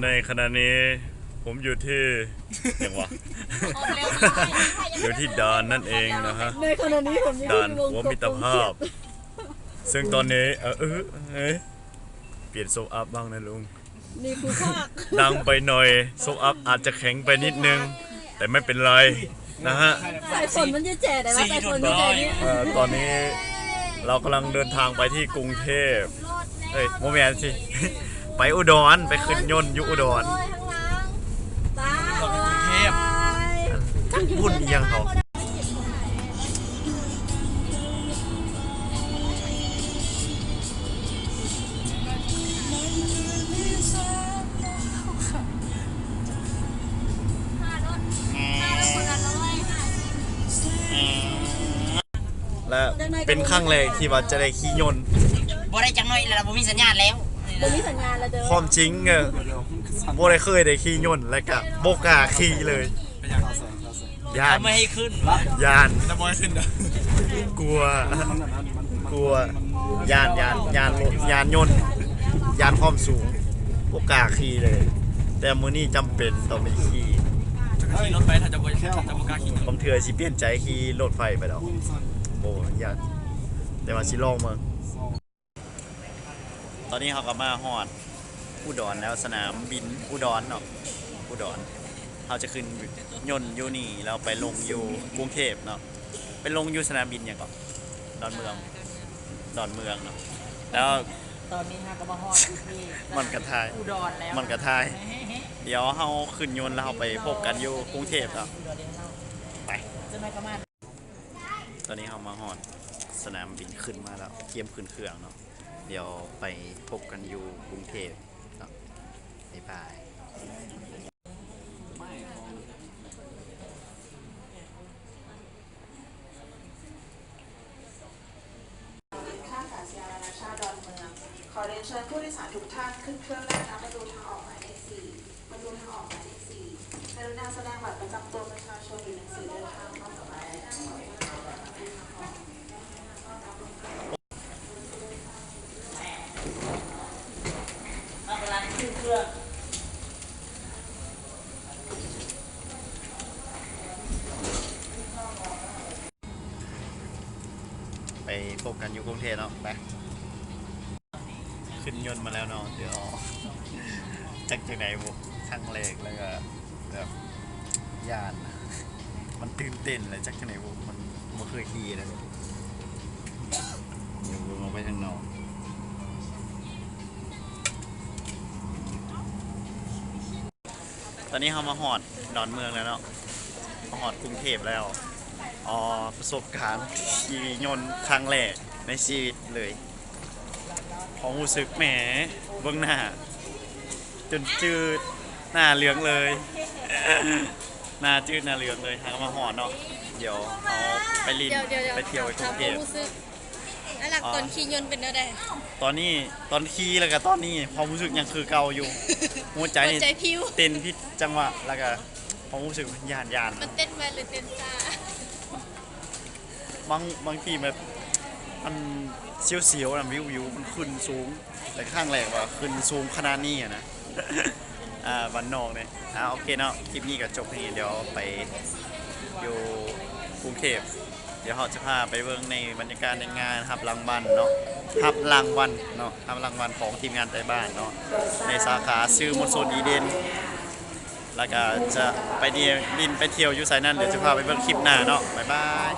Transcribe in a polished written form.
ในขณะนี้ผมอยู่ที่อย่างวะอยู่ที่ดานนั่นเองนะฮะในขณะนี้ผมยัง ดานหัวมิตรภาพ ซึ่งตอนนี้เปลี่ยนโซอัพบ้างนะลุง นี่คือภาค ดังไปหน่อยโซอัพอาจจะแข็งไปนิดนึง แต่ไม่เป็นไรนะฮะ สายฝนมันจะแจ๋แต่ว่าสายฝนมันแจ๋เนี่ย ตอนนี้เรากำลังเดินทางไปที่กรุงเทพโมเมนต์สิ ไปอุดรไปขึ้นยนต์อยู่อุดร ตาย กรุงเทพพุ่นเอียงเขาและเป็นครั้งแรกที่ว่าจะได้ขี่ยนต์ บ่ได้จังหน่อยแล้วบ่มีสัญญาณแล้ว ตรงนี้สัญญาณแล้วเด้อ ความจริงบ่ได้เคยได้ขี่ยนต์และก็บ่กล้าขี่เลยยาน ไม่ให้ขึ้น ยาน จะบอยขึ้นเด้อก ลัวยานยนต์ยานความสูงบ่กล้าขี่เลย แต่มื้อนี้จำเป็นต้องไปขี่ ขี่รถไปถ้าจะบอยกล้าขี่ บางเทื่อสิเปลี่ยนใจขี่รถไฟไปดอกบ่ยานแต่ว่าสิลองเบิ่งตอนนี้เขาก็มาฮอดอุดรแล้วสนามบินอุดรเนาะอุดรเขาจะขึ้นยนต์อยู่นี่แล้วไปลงอยู่กรุงเทพเนาะไปลงอยู่สนามบินอย่างก่อนดอนเมืองเนาะแล้ว ตอนนี้ฮะก็มาฮอดที่ มันกระทาย อุดรแล้ว มันกระทายเดี๋ยวเขาขึ้นยนต์แล้วเขาไปพบกันอยู่กรุงเทพเนาะไป จะไม่ก็มา ตอนนี้เขามาฮอดสนามบินขึ้นมาแล้วเตรียมขึ้นเครื่องเนาะเดี๋ยวไปพบกันอยู่กรุงเทพเนาะบ๊ายบาย ท่าอากาศยานนานาชาติดอนเมือง ขอเรียนเชิญผู้โดยสารทุกท่านขึ้นเครื่องได้นะคะประตูทางออกหมายเลข4ประตูทางออกหมายเลข4กรุณาแสดงบัตรประจำตัวประชาชนหรือหนังสือเดินทางพร้อมกับหมายเลขที่เรากำลังขึ้นเครื่อง ไปพบกันอยู่กรุงเทพเนาะไปขึ้นยนต์มาแล้วเนาะเดี๋ยวจากไหนบุกครั้งแรกแล้วก็แบบยานมันตื่นเต้นเลยจากไหนบุกมันไม่เคยขี่เลยเดี๋ยวลงไปทางนอกตอนนี้เขามาหอดดอนเมืองแล้วเนาะมาหอดกรุงเทพแล้วประสบการณ์ขี่ยนต์ครั้งแรกในชีวิตเลยของรู้สึกแหมเบื้องหน้าจนจืดหน้าเหลืองเลย หน้าจืดหน้าเหลืองเลยทางมาหอดเนาะเดี๋ยวเขาไปลินไปเที่ยวไปกรุงเทพ นั่นแหละตอนขี่ยนต์เป็นอะไร ตอนขี่แล้วก็ตอนนี้ความรู้สึกยังคือเก่าอยู่หัวใจนี่ ใจพิว เต้นพิดจังหวะแล้วก็ความรู้สึกยาน มันเต้นแวหรือเต้นจ้า บางทีแบบมันเสียวๆนะวิวมันขึ้นสูงแต่ข้างแรกว่าขึ้นสูงขนาดนี้อะนะ วันนอกเนี่ยโอเคเนาะคลิปนี้ก็จบนี้เดี๋ยวไปอยู่กรุงเทพเดี๋ยวเราจะพาไปเบิ่งในบรรยากาศในงานรับรางวัลเนาะรับรางวัลของทีมงานไต้บ้านเนาะในสาขาซื้อมณฑลอีเดนแล้วก็จะไปดินไปเที่ยวอยู่ไสนั่นเดี๋ยวจะพาไปเบิ่งคลิปหน้าเนาะบ๊ายบาย